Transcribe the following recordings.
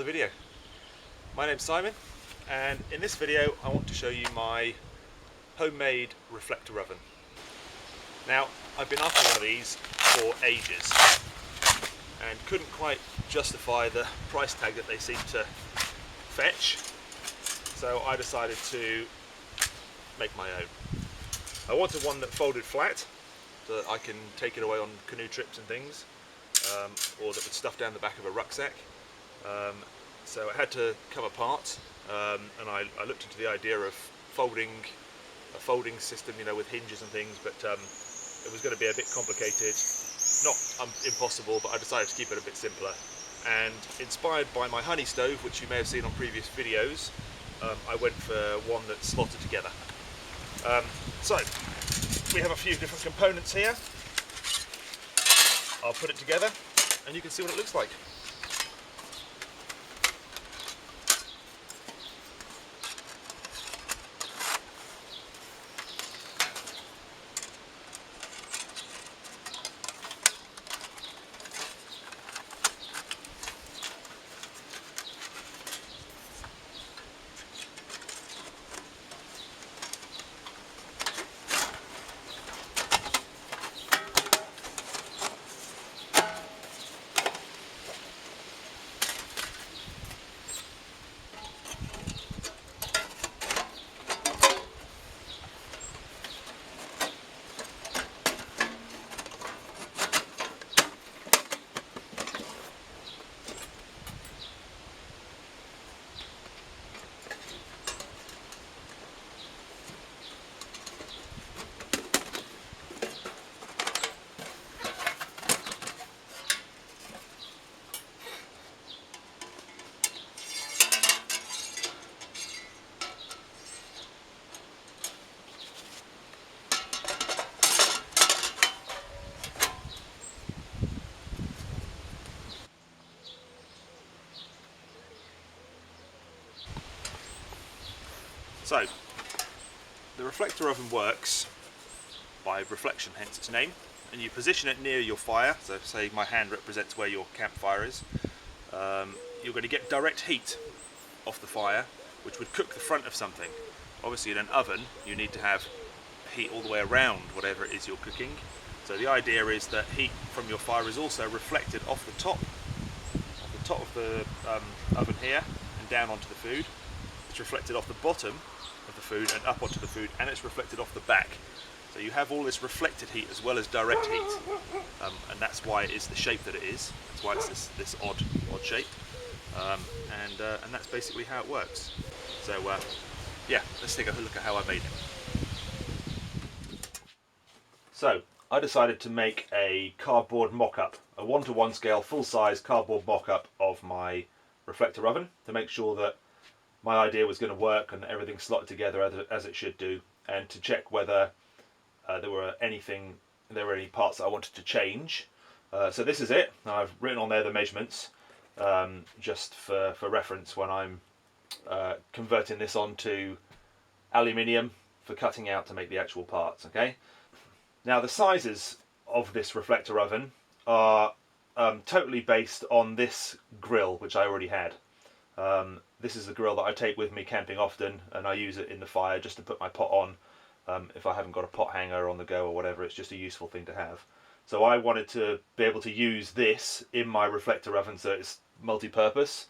another video. My name's Simon, and in this video I want to show you my homemade reflector oven. Now, I've been after one of these for ages and couldn't quite justify the price tag that they seem to fetch, so I decided to make my own. I wanted one that folded flat so that I can take it away on canoe trips and things, or that would stuff down the back of a rucksack. So it had to come apart, and I looked into the idea of a folding system, you know, with hinges and things, but it was going to be a bit complicated. Not impossible, but I decided to keep it a bit simpler. And inspired by my honey stove, which you may have seen on previous videos, I went for one that's slotted together. So we have a few different components here. I'll put it together and you can see what it looks like. So, the reflector oven works by reflection, hence its name, and you position it near your fire. So say my hand represents where your campfire is. You're going to get direct heat off the fire, which would cook the front of something. Obviously in an oven you need to have heat all the way around whatever it is you're cooking. So the idea is that heat from your fire is also reflected off the top of the oven here and down onto the food. It's reflected off the bottom of the food and up onto the food, and it's reflected off the back. So you have all this reflected heat as well as direct heat, and that's why it is the shape that it is. That's why it's this odd shape, and that's basically how it works. So yeah, let's take a look at how I made it. So I decided to make a cardboard mock-up, a 1:1 scale full-size cardboard mock-up of my reflector oven, to make sure that my idea was going to work and everything slotted together as it should do, and to check whether there were any parts that I wanted to change. So this is it. I've written on there the measurements, just for reference when I'm converting this onto aluminium for cutting out to make the actual parts. Okay. Now the sizes of this reflector oven are totally based on this grill, which I already had. This is the grill that I take with me camping often, and I use it in the fire just to put my pot on if I haven't got a pot hanger on the go or whatever. It's just a useful thing to have. So I wanted to be able to use this in my reflector oven so it's multi-purpose,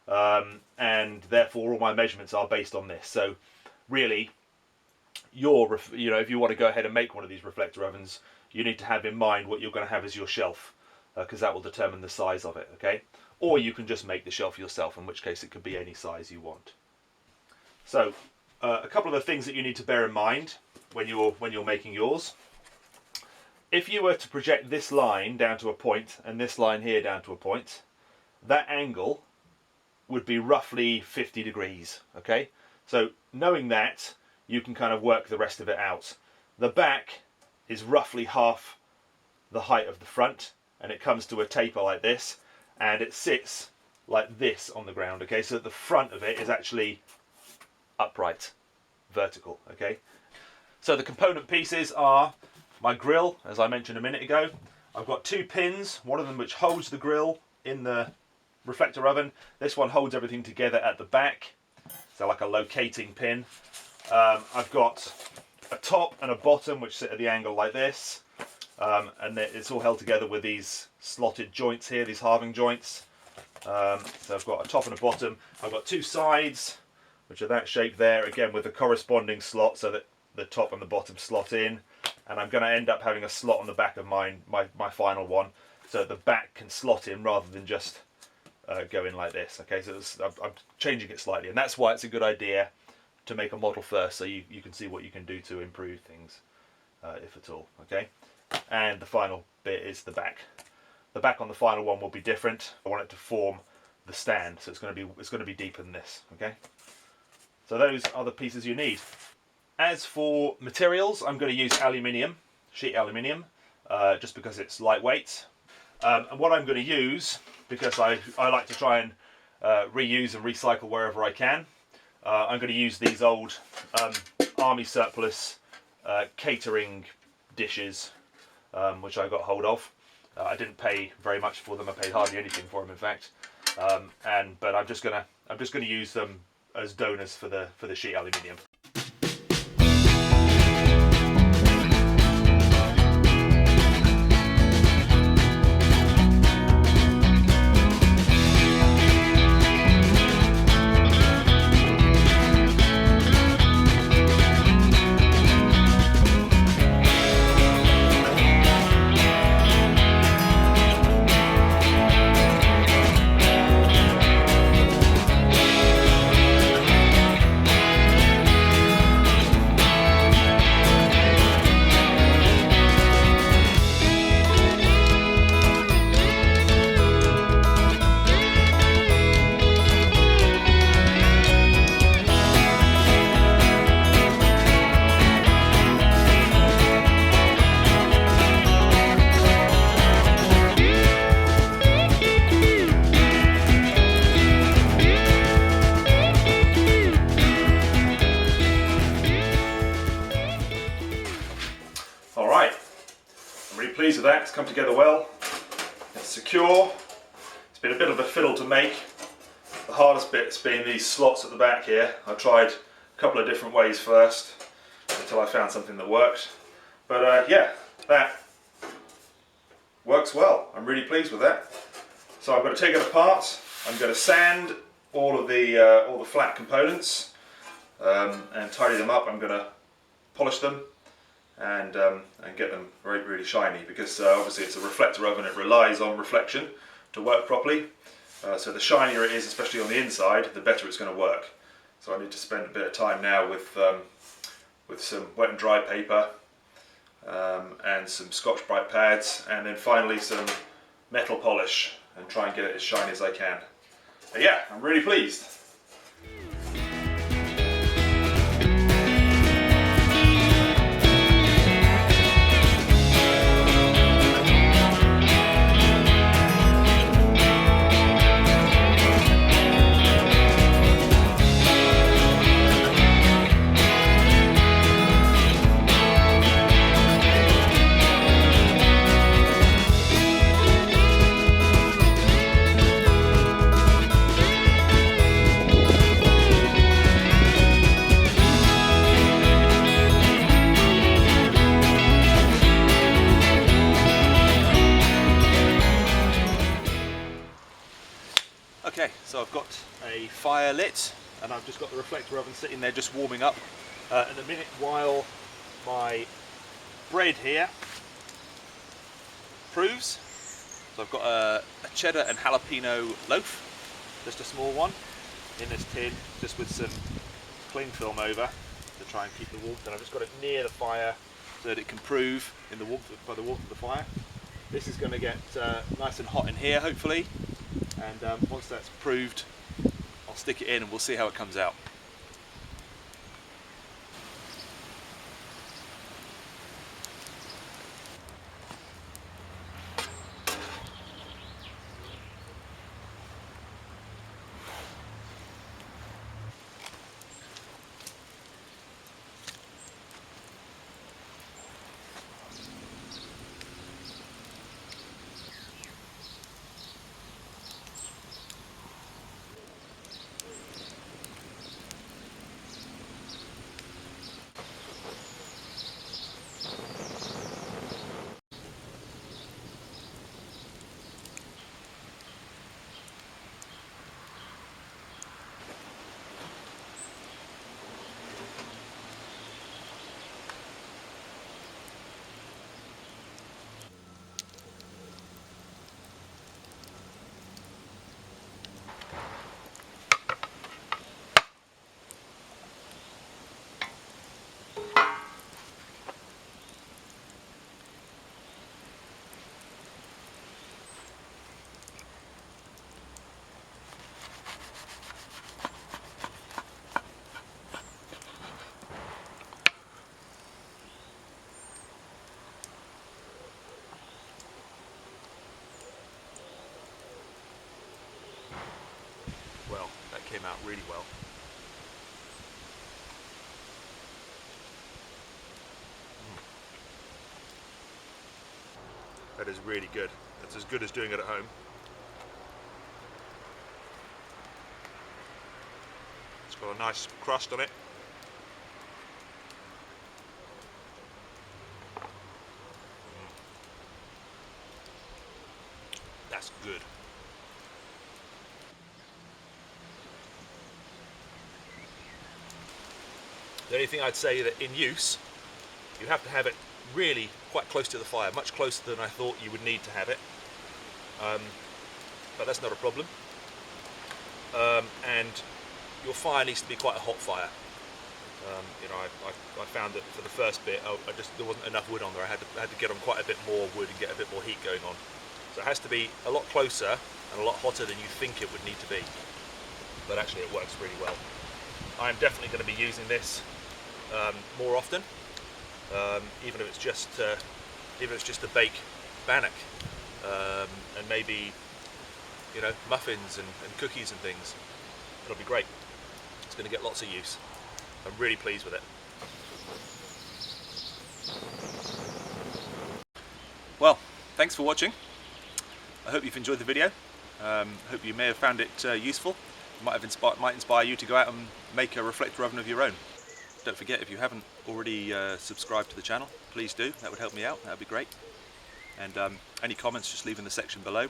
and therefore all my measurements are based on this. So really, if you want to go ahead and make one of these reflector ovens, you need to have in mind what you're going to have as your shelf, because that will determine the size of it. Okay. Or you can just make the shelf yourself, in which case it could be any size you want. So, a couple of the things that you need to bear in mind when you're making yours. If you were to project this line down to a point and this line here down to a point, that angle would be roughly 50 degrees. Okay, so knowing that, you can kind of work the rest of it out. The back is roughly half the height of the front, and it comes to a taper like this. And it sits like this on the ground, okay? So the front of it is actually upright, vertical, okay? So the component pieces are my grill, as I mentioned a minute ago. I've got two pins, one of them which holds the grill in the reflector oven. This one holds everything together at the back, so like a locating pin. I've got a top and a bottom which sit at the angle like this, and it's all held together with these slotted joints here, these halving joints. So I've got a top and a bottom. I've got two sides which are that shape there, again with the corresponding slot so that the top and the bottom slot in, and I'm going to end up having a slot on the back of my final one so that the back can slot in rather than just go in like this. Okay, so I'm changing it slightly, and that's why it's a good idea to make a model first, so you can see what you can do to improve things, if at all. Okay, and the final bit is the back. The back on the final one will be different. I want it to form the stand, so it's going to be deeper than this. Okay, so those are the pieces you need. As for materials, I'm going to use aluminium, sheet aluminium, just because it's lightweight. And what I'm going to use, because I like to try and reuse and recycle wherever I can, I'm going to use these old army surplus catering dishes, which I got hold of. I didn't pay very much for them. I paid hardly anything for them, in fact. But I'm just going to use them as donors for the sheet aluminium. Alright, I'm really pleased with that. It's come together well. It's secure. It's been a bit of a fiddle to make. The hardest bits being these slots at the back here. I tried a couple of different ways first until I found something that worked. But yeah, that works well. I'm really pleased with that. So I'm going to take it apart. I'm going to sand all the flat components and tidy them up. I'm going to polish them and get them really shiny, because obviously it's a reflector oven. It relies on reflection to work properly. So the shinier it is, especially on the inside, the better it's going to work. So I need to spend a bit of time now with some wet and dry paper and some Scotch-Brite pads, and then finally some metal polish, and try and get it as shiny as I can. But yeah, I'm really pleased. Okay, so I've got a fire lit, and I've just got the reflector oven sitting there just warming up in a minute while my bread here proves. So I've got a cheddar and jalapeno loaf, just a small one, in this tin, just with some cling film over to try and keep the warmth, and I've just got it near the fire so that it can prove in the warmth, by the warmth of the fire. This is going to get nice and hot in here, hopefully. And once that's proved, I'll stick it in and we'll see how it comes out. really well. That is really good. That's as good as doing it at home. It's got a nice crust on it. That's good. The only thing I'd say that in use, you have to have it really quite close to the fire, much closer than I thought you would need to have it. But that's not a problem. And your fire needs to be quite a hot fire. You know, I found that for the first bit, there wasn't enough wood on there. I had to get on quite a bit more wood and get a bit more heat going on. So it has to be a lot closer and a lot hotter than you think it would need to be. But actually, it works really well. I'm definitely going to be using this more often, even if it's just to bake bannock and maybe, you know, muffins and cookies and things. It'll be great. It's going to get lots of use. I'm really pleased with it. Well, thanks for watching. I hope you've enjoyed the video. Hope you may have found it useful. Might inspire you to go out and make a reflector oven of your own. Don't forget, if you haven't already subscribed to the channel, please do. That would help me out. That would be great. And any comments, just leave in the section below.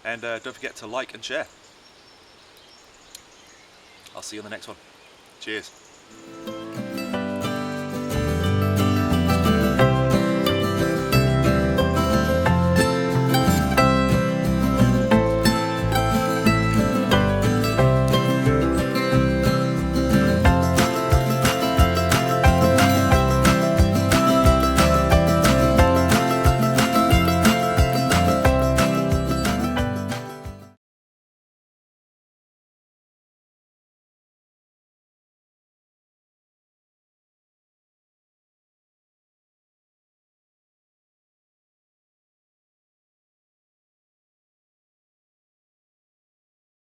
And don't forget to like and share. I'll see you on the next one. Cheers.